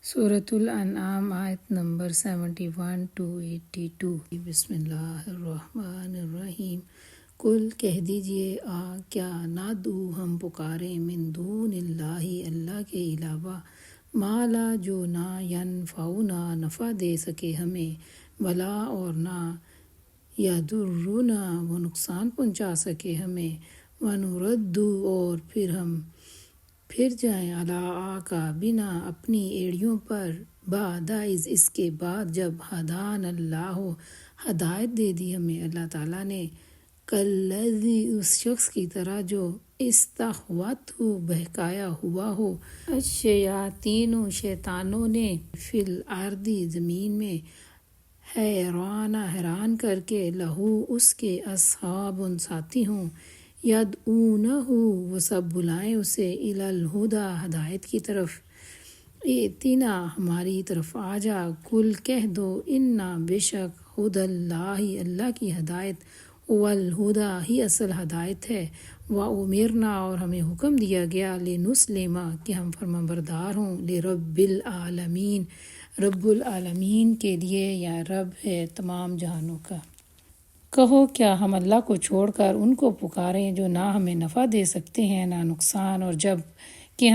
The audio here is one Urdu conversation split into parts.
سورۃ الانعام آیت نمبر 71 to 82۔ بسم اللہ الرحمن الرحیم۔ کل کہہ دیجئے کیا نادو ہم پکاریں من دون اللہ اللہ کے علاوہ ما لا جو نہ ینفعنا نفع دے سکے ہمیں، ولا اور نہ یضرنا وہ نقصان پہنچا سکے ہمیں، ونرد اور پھر ہم پھر جائیں علی بنا اپنی ایڑیوں پر، بعد از اس کے بعد جب ہدان اللہ ہدایت دے دی ہمیں اللہ تعالیٰ نے، کالذی اس شخص کی طرح جو استہوت ہو بہکایا ہوا ہو، الشیاطین شیطانوں نے، فی الارض زمین میں، حیران کر کے، لہو اس کے اصحاب ساتھی ہوں، یدعونہ وہ سب بلائیں اسے، الی الہدی ہدایت کی طرف، ائتنا ہماری طرف آ جا، کل کہہ دو، انا بے شک، ہدی اللہ اللہ کی ہدایت، والہدی ہی اصل ہدایت ہے، وامرنا اور ہمیں حکم دیا گیا، لنسلم کہ ہم فرمانبردار ہوں، لرب العالمین رب العالمین کے لیے، یا رب ہے تمام جہانوں کا۔ کہو کیا ہم اللہ کو چھوڑ کر ان کو پکاریں جو نہ ہمیں نفع دے سکتے ہیں نہ نقصان، اور جب کہ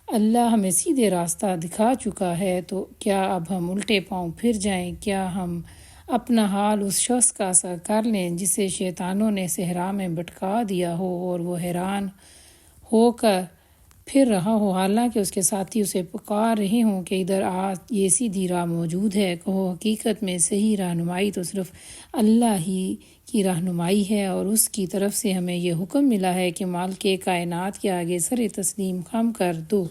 اللہ ہمیں سیدھے راستہ دکھا چکا ہے، تو کیا اب ہم الٹے پاؤں پھر جائیں؟ کیا ہم اپنا حال اس شخص کا سا کر لیں جسے شیطانوں نے صحرا میں بھٹکا دیا ہو، اور وہ حیران ہو کر پھر رہا ہو، حالانکہ اس کے ساتھی اسے پکار رہے ہوں کہ ادھر آ، یہ سیدھی راہ موجود ہے۔ کہو حقیقت میں صحیح رہنمائی تو صرف اللہ ہی کی رہنمائی ہے، اور اس کی طرف سے ہمیں یہ حکم ملا ہے کہ مالک کائنات کے آگے سر تسلیم خم کر دو،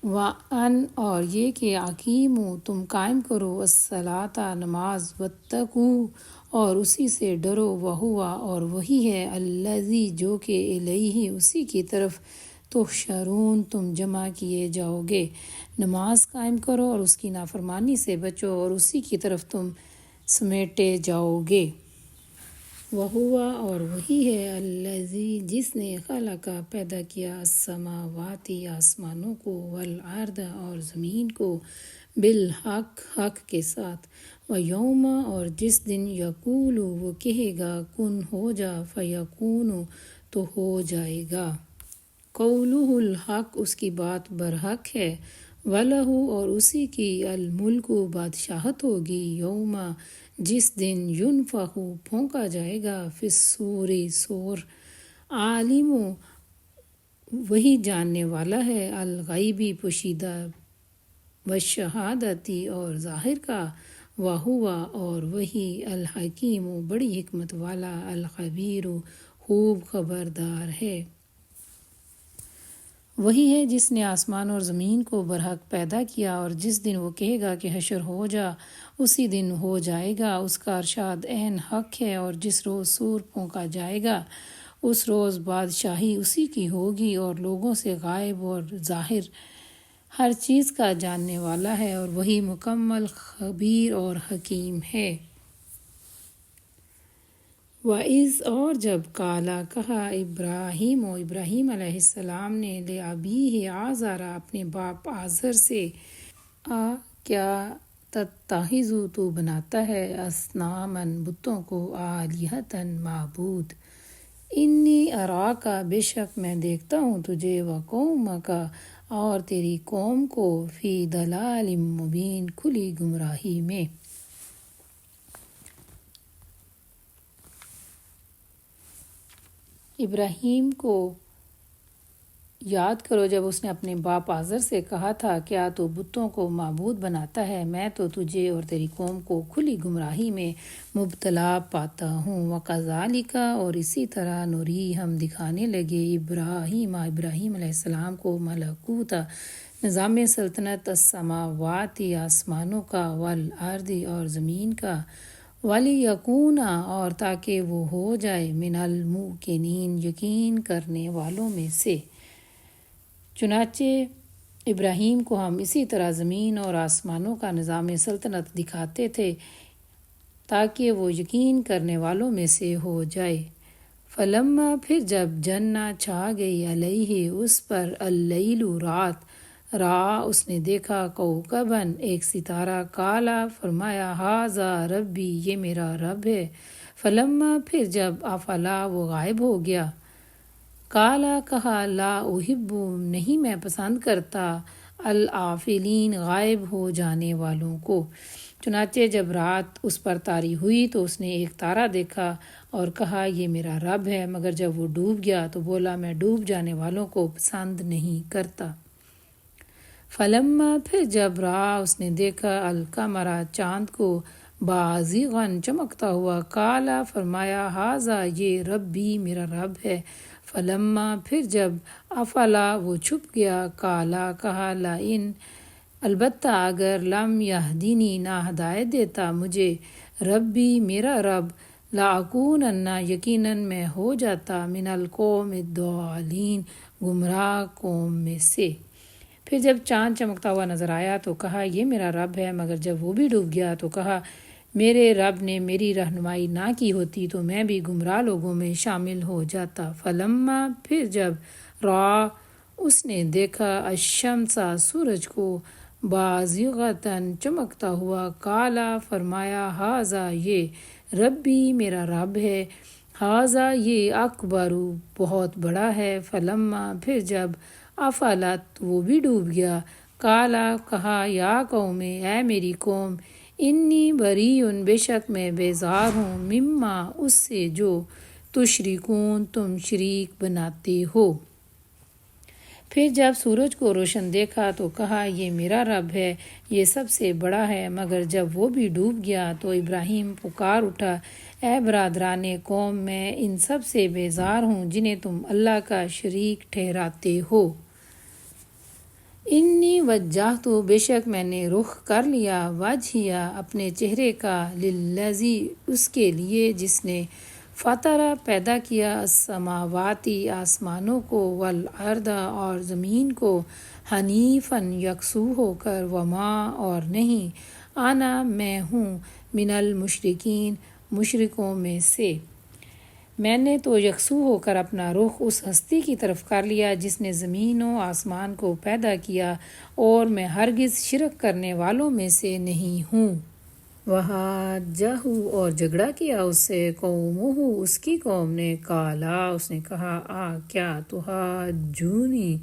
وَأَنْ اور یہ کہ اقیموا تم قائم کرو، الصلاۃ نماز، واتقوا اور اسی سے ڈرو، وہو اور وہی ہے، الذی جو کہ الیہ اسی کی طرف، تحشرون تم جمع کیے جاؤ گے۔ نماز قائم کرو اور اس کی نافرمانی سے بچو، اور اسی کی طرف تم سمیٹے جاؤ گے۔ وہو اور وہی ہے، الذی جس نے خلق پیدا کیا، السماوات آسمانوں کو، والارض اور زمین کو، بالحق حق کے ساتھ، ویوم اور جس دن، یقول وہ کہے گا، کن ہو جا، فیکون تو ہو جائے گا۔ قولہ الحق اس کی بات برحق ہے، وَلَہ اور اسی کی، الملک بادشاہت ہوگی، یوم جس دن، ینفخ پھونکا جائے گا، فی الصور صور، عالم وہی جاننے والا ہے، الغیبی پوشیدہ، والشہادتی اور ظاہر کا، وہو اور وہی، الحکیم بڑی حکمت والا، الخبیر خوب خبردار ہے۔ وہی ہے جس نے آسمان اور زمین کو برحق پیدا کیا، اور جس دن وہ کہے گا کہ حشر ہو جا، اسی دن ہو جائے گا، اس کا ارشاد عین حق ہے، اور جس روز صور پھونکا جائے گا، اس روز بادشاہی اسی کی ہوگی، اور لوگوں سے غائب اور ظاہر ہر چیز کا جاننے والا ہے، اور وہی مکمل خبیر اور حکیم ہے۔ وَإِذْ اور جب قالا کہا، ابراہیم ابراہیم علیہ السلام نے، لِأَبِيهِ آزر اپنے باپ آزر سے، کیا تتخذ تو بناتا ہے، اصناما بتوں کو، آلہۃ معبود، انی اراک بے شک میں دیکھتا ہوں تجھے، وقومک اور تیری قوم کو، فی ضلال مبین کھلی گمراہی میں۔ ابراہیم کو یاد کرو جب اس نے اپنے باپ آزر سے کہا تھا، کیا تو بتوں کو معبود بناتا ہے، میں تو تجھے اور تیری قوم کو کھلی گمراہی میں مبتلا پاتا ہوں۔ وَكَذَلِكَ اور اسی طرح، نُری ہم دکھانے لگے، ابراہیم علیہ السلام کو، ملکوت نظام سلطنت، السماوات آسمانوں کا، والارض اور زمین کا، وَلِيَكُونَ اور تاکہ وہ ہو جائے، مِنَ الْمُوقِنِينَ یقین کرنے والوں میں سے۔ چنانچہ ابراہیم کو ہم اسی طرح زمین اور آسمانوں کا نظام سلطنت دکھاتے تھے تاکہ وہ یقین کرنے والوں میں سے ہو جائے۔ فلما پھر جب جن چھا گئی علیہ اس پر، اللیل رات، اس نے دیکھا کوکبن ایک ستارہ، کالا فرمایا ھذا ربی یہ میرا رب ہے، فلما پھر جب افلا وہ غائب ہو گیا، کالا کہا لا احب نہیں میں پسند کرتا العافلین غائب ہو جانے والوں کو۔ چنانچہ جب رات اس پر طاری ہوئی تو اس نے ایک تارا دیکھا اور کہا یہ میرا رب ہے، مگر جب وہ ڈوب گیا تو بولا میں ڈوب جانے والوں کو پسند نہیں کرتا۔ فلما پھر جب اس نے دیکھا القمر چاند کو بازغن چمکتا ہوا، کالا فرمایا ھذا یہ ربی میرا رب ہے، فلما پھر جب افلا وہ چھپ گیا، کالا کہا لئن البتہ اگر لم یہدینی نہ ہدایت دیتا مجھے ربی میرا رب، لاکونن یقیناً میں ہو جاتا من القوم الضالین گمراہ قوم میں سے۔ پھر جب چاند چمکتا ہوا نظر آیا تو کہا یہ میرا رب ہے، مگر جب وہ بھی ڈوب گیا تو کہا میرے رب نے میری رہنمائی نہ کی ہوتی تو میں بھی گمراہ لوگوں میں شامل ہو جاتا۔ فلما پھر جب اس نے دیکھا الشمس سورج کو بازغتاً چمکتا ہوا، کالا فرمایا ھذا یہ ربی میرا رب ہے، ھذا یہ اکبر بہت بڑا ہے، فلما پھر جب افلت وہ بھی ڈوب گیا، کالا کہا یا قوم اے میری قوم، انی بریء بے شک میں بیزار ہوں، مما اس سے جو تشرکون تم شریک بناتے ہو۔ پھر جب سورج کو روشن دیکھا تو کہا یہ میرا رب ہے، یہ سب سے بڑا ہے، مگر جب وہ بھی ڈوب گیا تو ابراہیم پکار اٹھا اے برادران قوم میں ان سب سے بیزار ہوں جنہیں تم اللہ کا شریک ٹھہراتے ہو۔ انی وجہت بے شک میں نے رخ کر لیا وجہیہ اپنے چہرے کا للذی اس کے لیے جس نے فطر پیدا کیا السماواتی آسمانوں کو والارض اور زمین کو حنیفاً یکسو ہو کر وما اور نہیں انا میں ہوں من المشرکین مشرکوں میں سے۔ میں نے تو یکسو ہو کر اپنا رخ اس ہستی کی طرف کر لیا جس نے زمین و آسمان کو پیدا کیا، اور میں ہرگز شرک کرنے والوں میں سے نہیں ہوں۔ وحاجہ اور جھگڑا کیا اس سے قومہ اس کی قوم نے، کالا اس نے کہا کیا تحاجونی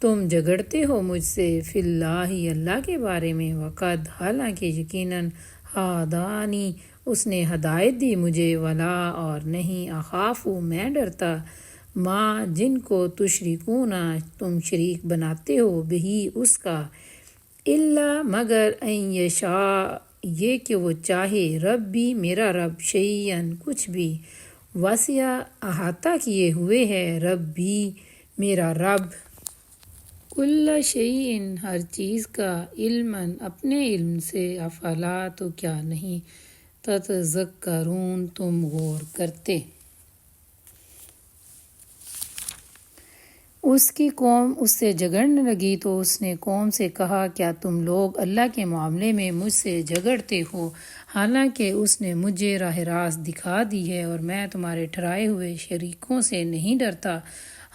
تم جھگڑتے ہو مجھ سے فی اللہ اللہ کے بارے میں، وقد حالانکہ یقیناً ہدانی اس نے ہدایت دی مجھے، ولا اور نہیں اخاف میں ڈرتا ما جن کو تشرکون تم شریک بناتے ہو بہی اس کا، الا مگر ان یشاء یہ کہ وہ چاہے ربی میرا رب شیئن کچھ بھی، وسع احاطہ کیے ہوئے ہے ربی میرا رب کل شیئن ہر چیز کا، علماً اپنے علم سے، افلا تو کیا نہیں تتذکرون تم غور کرتے۔ اس کی قوم اس سے جھگڑنے لگی تو اس نے قوم سے کہا کیا تم لوگ اللہ کے معاملے میں مجھ سے جھگڑتے ہو، حالانکہ اس نے مجھے راہ راست دکھا دی ہے اور میں تمہارے ٹھہرائے ہوئے شریکوں سے نہیں ڈرتا۔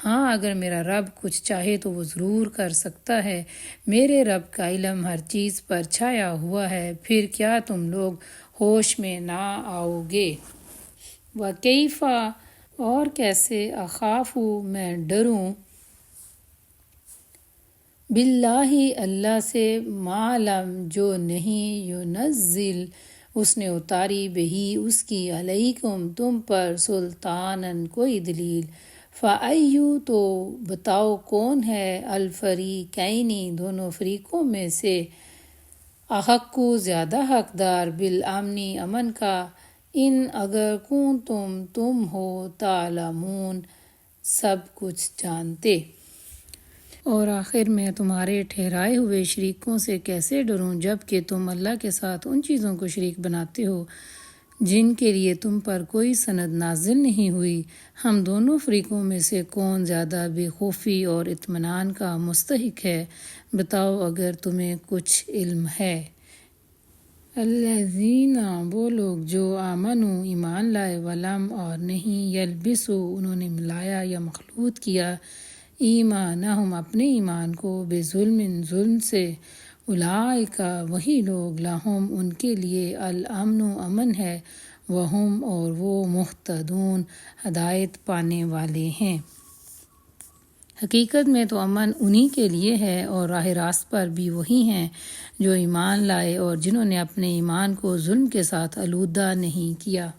ہاں اگر میرا رب کچھ چاہے تو وہ ضرور کر سکتا ہے، میرے رب کا علم ہر چیز پر چھایا ہوا ہے، پھر کیا تم لوگ ہوش میں نہ آؤ گے؟ وکیف اور کیسے اخاف میں ڈروں باللہ اللہ سے ما لم جو نہیں ینزل اس نے اتاری بہی اس کی علیکم تم پر سلطاناً کوئی دلیل، فایو تو بتاؤ کون ہے الفریقین دونوں فریقوں میں سے، احق زیادہ حقدار بالامن امن کا، ان اگر تم ہو تعلمون سب کچھ جانتے۔ اور آخر میں تمہارے ٹھہرائے ہوئے شریکوں سے کیسے ڈروں جب کہ تم اللہ کے ساتھ ان چیزوں کو شریک بناتے ہو جن کے لیے تم پر کوئی سند نازل نہیں ہوئی، ہم دونوں فریقوں میں سے کون زیادہ بے خوفی اور اطمینان کا مستحق ہے، بتاؤ اگر تمہیں کچھ علم ہے۔ الذین وہ لوگ جو آمنوا ایمان لائے، ولم اور نہیں یلبسوا انہوں نے ملایا یا مخلوط کیا، ایمانہم اپنے ایمان کو ظلم سے، اولئک وہی لوگ لہم ان کے لیے الامن امن ہے، وہم اور وہ مہتدون ہدایت پانے والے ہیں۔ حقیقت میں تو امن انہی کے لیے ہے اور راہ راست پر بھی وہی ہیں جو ایمان لائے اور جنہوں نے اپنے ایمان کو ظلم کے ساتھ آلودہ نہیں کیا۔